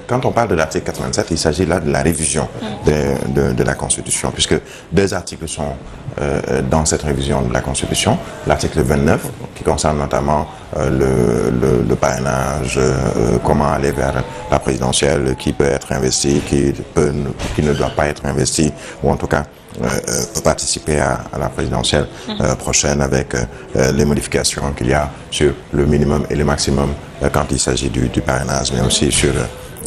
Quand on parle de l'article 87, il s'agit là de la révision de la Constitution, puisque deux articles sont dans cette révision de la Constitution. L'article 29, qui concerne notamment le parrainage, comment aller vers la présidentielle, qui peut être investi, qui ne doit pas être investi, ou en tout cas peut participer à la présidentielle prochaine avec les modifications qu'il y a sur le minimum et le maximum quand il s'agit du parrainage, mais aussi sur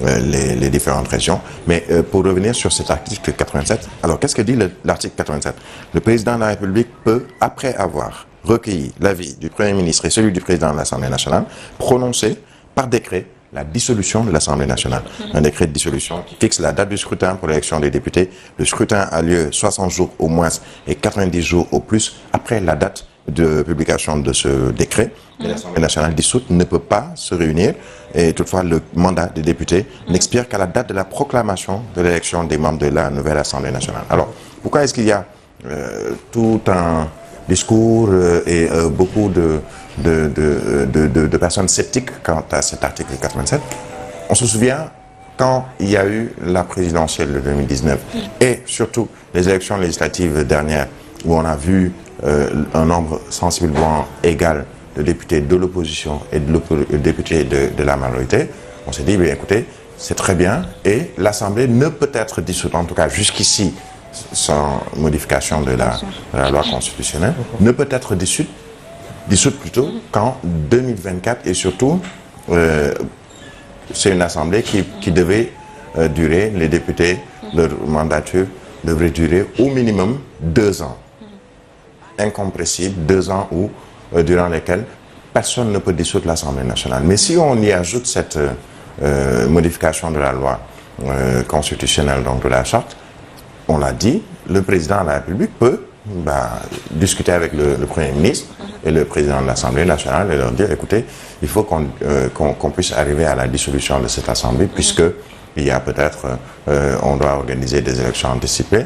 les différentes régions. Mais pour revenir sur cet article 87, alors qu'est-ce que dit l'article 87? Le président de la République peut, après avoir recueilli l'avis du Premier ministre et celui du président de l'Assemblée nationale, prononcer par décret la dissolution de l'Assemblée nationale. Un décret de dissolution qui fixe la date du scrutin pour l'élection des députés. Le scrutin a lieu 60 jours au moins et 90 jours au plus après la date de publication de ce décret. L'Assemblée nationale dissoute ne peut pas se réunir et toutefois le mandat des députés n'expire qu'à la date de la proclamation de l'élection des membres de la nouvelle Assemblée nationale. Alors, pourquoi est-ce qu'il y a tout un discours et beaucoup de personnes sceptiques quant à cet article 87? On se souvient quand il y a eu la présidentielle de 2019 et surtout les élections législatives dernières où on a vu un nombre sensiblement égal de députés de l'opposition et de députés de la majorité, on s'est dit, bien, écoutez, c'est très bien et l'Assemblée ne peut être dissoute, en tout cas jusqu'ici, sans modification de la loi constitutionnelle, ne peut être dissoute plutôt qu'en 2024 et surtout, c'est une Assemblée qui devait durer, les députés, leur mandature devrait durer au minimum 2 ans. Incompressible, 2 ans où, durant lesquels personne ne peut dissoudre l'Assemblée nationale. Mais si on y ajoute cette modification de la loi constitutionnelle, donc de la charte, on l'a dit, le président de la République peut discuter avec le Premier ministre et le président de l'Assemblée nationale et leur dire, écoutez, il faut qu'on puisse arriver à la dissolution de cette Assemblée puisque il y a peut-être, on doit organiser des élections anticipées.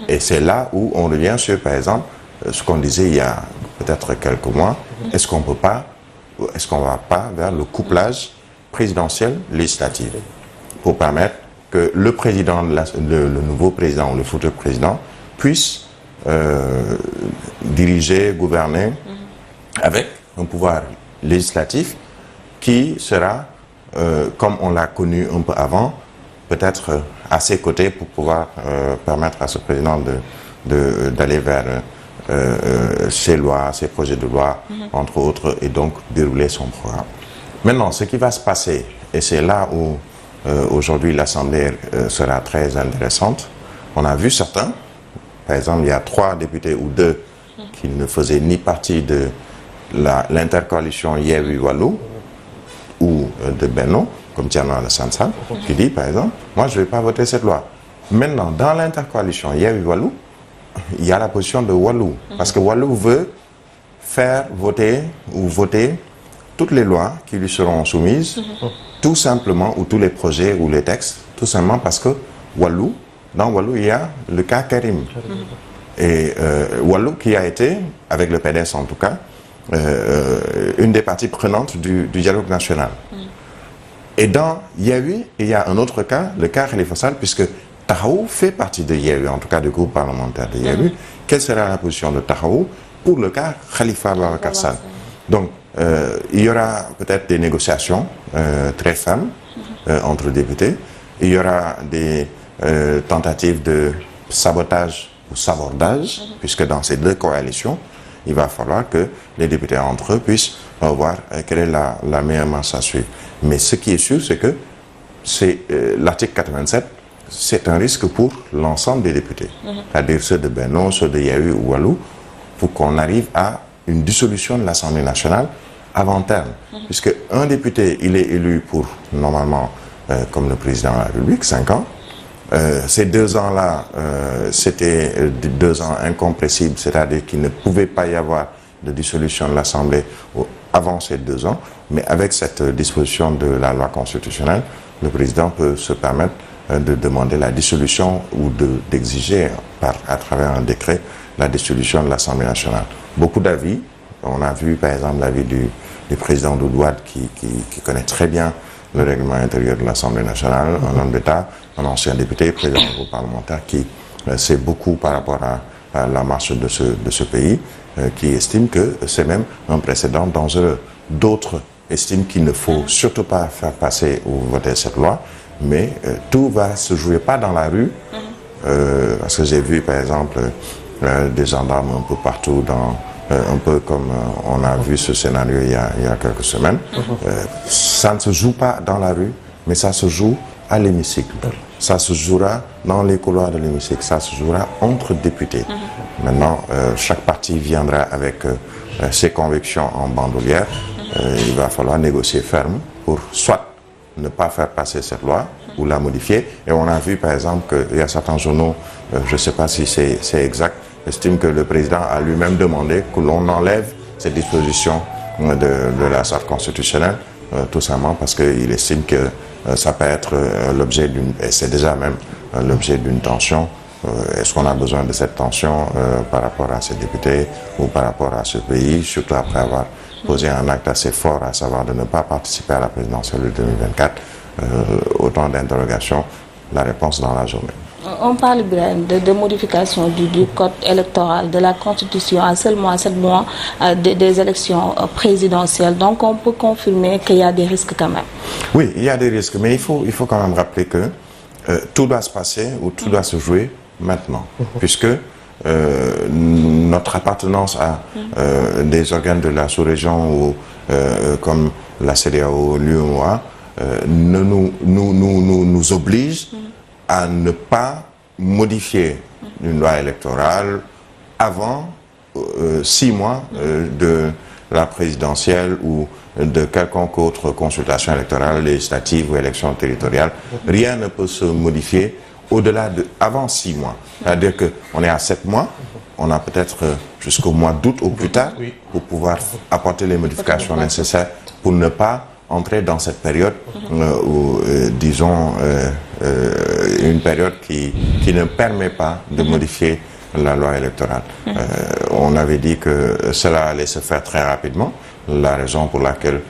Et c'est là où on revient sur, par exemple, ce qu'on disait il y a peut-être quelques mois, est-ce qu'on ne va pas vers le couplage présidentiel législatif pour permettre que le président, le nouveau président ou le futur président puisse diriger, gouverner avec un pouvoir législatif qui sera, comme on l'a connu un peu avant, peut-être à ses côtés pour pouvoir permettre à ce président d'aller vers ses lois, ses projets de loi, entre autres, et donc dérouler son programme. Maintenant, ce qui va se passer, et c'est là où aujourd'hui l'Assemblée sera très intéressante, on a vu certains, par exemple, il y a 3 députés ou 2 qui ne faisaient ni partie de l'intercoalition Yewwi Wallu ou de Benno, comme Thierno Alassane Sall, qui dit, par exemple, moi je ne vais pas voter cette loi. Maintenant, dans l'intercoalition Yewwi Wallu, il y a la position de Wallu, parce que Wallu veut faire voter toutes les lois qui lui seront soumises, tout simplement, ou tous les projets ou les textes, tout simplement parce que dans Wallu, il y a le cas Karim. Et Wallu qui a été, avec le PDS en tout cas, une des parties prenantes du dialogue national. Et dans Yewwi, il y a un autre cas, le cas Khalifa Sall, puisque Taxawu fait partie de Yewwi, en tout cas du groupe parlementaire de Yewwi. Quelle sera la position de Taxawu pour le cas Khalifa Ababacar Sall? Donc, il y aura peut-être des négociations très fermes entre députés. Il y aura des tentatives de sabotage ou sabordage, puisque dans ces 2 coalitions, il va falloir que les députés entre eux puissent voir quelle est la meilleure marche à suivre. Mais ce qui est sûr, c'est que l'article 87, c'est un risque pour l'ensemble des députés, c'est-à-dire ceux de Benno, ceux de Yewwi ou Wallu, pour qu'on arrive à une dissolution de l'Assemblée nationale avant terme. Puisque un député, il est élu pour, normalement, comme le président de la République, 5 ans. Ces 2 ans-là, c'était 2 ans incompressibles, c'est-à-dire qu'il ne pouvait pas y avoir de dissolution de l'Assemblée avant ces 2 ans. Mais avec cette disposition de la loi constitutionnelle, le président peut se permettre de demander la dissolution ou d'exiger à travers un décret la dissolution de l'Assemblée nationale. Beaucoup d'avis, on a vu par exemple l'avis du président Doudouade qui connaît très bien le règlement intérieur de l'Assemblée nationale, un homme d'État, un ancien député, président du groupe parlementaire qui sait beaucoup par rapport à la marche de ce pays, qui estime que c'est même un précédent dangereux. D'autres estiment qu'il ne faut surtout pas faire passer ou voter cette loi, mais tout va se jouer pas dans la rue, parce que j'ai vu par exemple des gendarmes un peu partout, un peu comme on a vu ce scénario il y a quelques semaines. Ça ne se joue pas dans la rue, mais ça se joue à l'hémicycle. Ça se jouera dans les couloirs de l'hémicycle, ça se jouera entre députés. Maintenant, chaque parti viendra avec ses convictions en bandoulière. Il va falloir négocier ferme pour soit ne pas faire passer cette loi ou la modifier. Et on a vu par exemple qu'il y a certains journaux, je ne sais pas si c'est exact, estiment que le président a lui-même demandé que l'on enlève ces dispositions de la charte constitutionnelle, tout simplement parce qu'il estime que ça peut être l'objet d'une, et c'est déjà même l'objet d'une tension. Est-ce qu'on a besoin de cette tension par rapport à ces députés ou par rapport à ce pays, surtout après avoir posé un acte assez fort, à savoir de ne pas participer à la présidentielle de 2024, autant d'interrogations, la réponse dans la journée. On parle de modification du code électoral, de la Constitution à seulement à 7 mois des élections présidentielles. Donc on peut confirmer qu'il y a des risques quand même. Oui, il y a des risques, mais il faut quand même rappeler que tout doit se passer ou tout doit se jouer maintenant, puisque notre appartenance à des organes de la sous-région ou comme la CEDEAO, l'UEMOA nous oblige à ne pas modifier une loi électorale avant 6 mois de la présidentielle ou de quelconque autre consultation électorale, législative ou élection territoriale. Rien ne peut se modifier au-delà avant 6 mois. C'est-à-dire qu'on est à 7 mois, on a peut-être jusqu'au mois d'août ou plus tard pour pouvoir apporter les modifications nécessaires pour ne pas entrer dans cette période où, disons, une période qui ne permet pas de modifier la loi électorale. On avait dit que cela allait se faire très rapidement, la raison pour laquelle,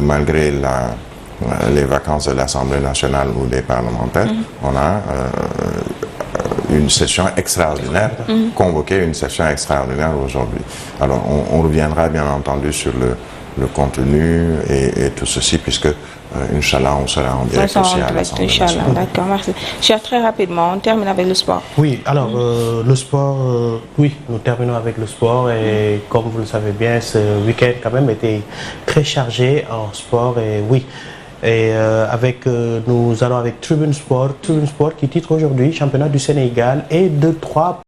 malgré les vacances de l'Assemblée nationale ou des parlementaires, on a une session extraordinaire, convoqué une session extraordinaire aujourd'hui. Alors on reviendra bien entendu sur le contenu et tout ceci, puisque Inch'Allah, on sera en direct aussi à l'Assemblée nationale. D'accord, merci. Cher, très rapidement, on termine avec le sport. Oui, alors le sport, oui, nous terminons avec le sport et comme vous le savez bien, ce week-end quand même était très chargé en sport et oui. Et nous allons avec Tribune Sport qui titre aujourd'hui championnat du Sénégal et 2-3